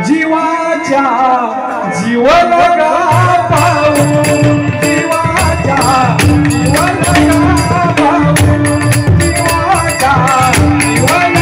जीवाच्या जीवन पाहू जीवाच्या जीवन पाहू जीवाच्या जीवन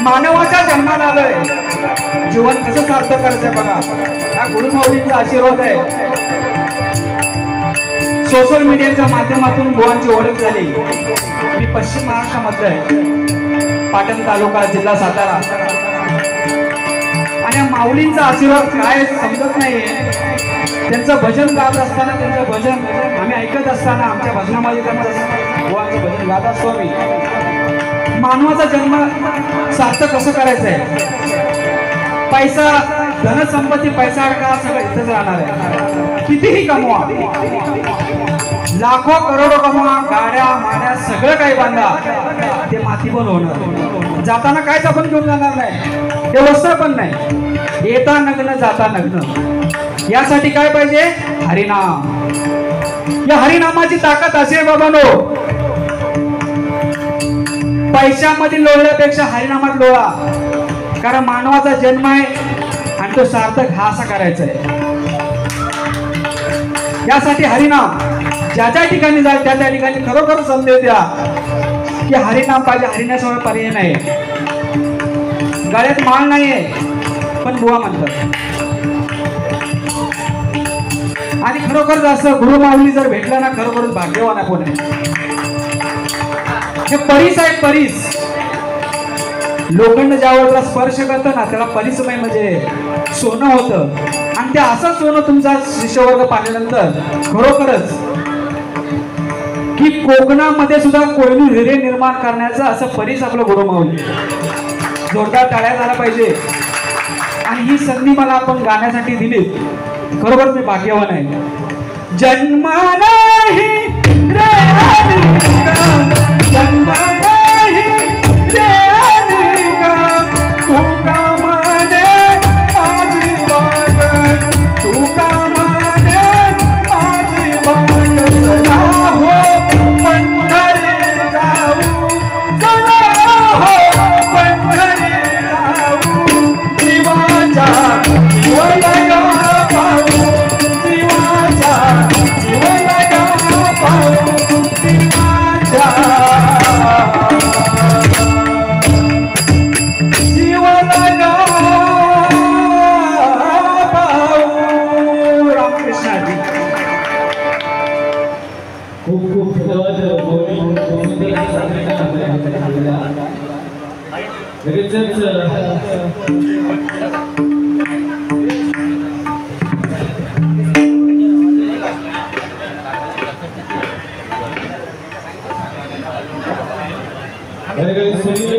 मानवाच्या जन्माला आलोय, जीवन कसं सार्थक करायचंय बघा. हा गुरुमाऊलींचा आशीर्वाद आहे. सोशल मीडियाच्या माध्यमातून बुवांची ओळख झाली. मी पश्चिम महाराष्ट्रामध्ये आहे, पाटण तालुका, जिल्हा सातारा. आणि माऊलींचा आशीर्वाद काय समजत नाहीये. त्यांचं भजन गात असताना, त्यांचं भजन आम्ही ऐकत असताना, आमच्या भजनामध्ये बुवांचं भजन गात असतो आम्ही. मानवाचा जन्म सार्थक कसं करायचंय. पैसा, धनसंपत्ती, पैसा अडका सगळं इथंच राहणार आहे. कितीही कमवा, लाखो करोडो कमवा, गाड्या माड्या सगळं काही बांधा, ते मातीबोल होणार. जाताना कायच आपण घेऊन जाणार नाही, ते वस्त्र पण नाही. येता नग्न जाता नग्न. यासाठी काय पाहिजे? हरिनाम. या हरिनामाची ताकद असेल बाबांनो. पैशामध्ये लोळण्यापेक्षा हरिनामात लोळा. कारण मानवाचा जन्म आहे आणि तो सार्थक हा असा करायचा आहे. यासाठी हरिनाम ज्या ज्या ठिकाणी जाल त्या त्या ठिकाणी खरोखर संदेश द्या की हरिनाम पाहिजे, हरिनाशिवाय पर्याय नाही. गळ्यात माळ नाहीये पण बुवा म्हणतात. आणि खरोखर असं गुरुमाऊली जर भेटला ना खरोखरच भाग्यवान आपण आहे. हे परीस आहे परीस. लोखंड ज्यावेळेला स्पर्श करतं ना त्याला परिसमय म्हणजे सोनं होतं. आणि ते असं सोनं तुमचा शिष्यवर्ग पाहिल्यानंतर खरोखरच की कोकणामध्ये सुद्धा कोहिनूर हिरे निर्माण करण्याचं असं परीस आपलं गुरुमाऊली. जोरदार टाळ्या झाला पाहिजे. आणि ही संधी मला आपण गाण्यासाठी दिली, खरोखर मी भाग्यवान आहे. जन्म नाही रे जन्म नाही रे तू का म्हणे माझी वाट, तू का म्हणे माझी वाट. चला हो पंढरी जाऊ, चला हो पंढरी जाऊ, जीवाच्या जीवलगा पाहू, जीवाच्या जीवलगा पाहू, जीवाच्या जीवलगा पाहू. रामकृष्णाजी खूप खूप धन्यवाद. लगेचच सुनील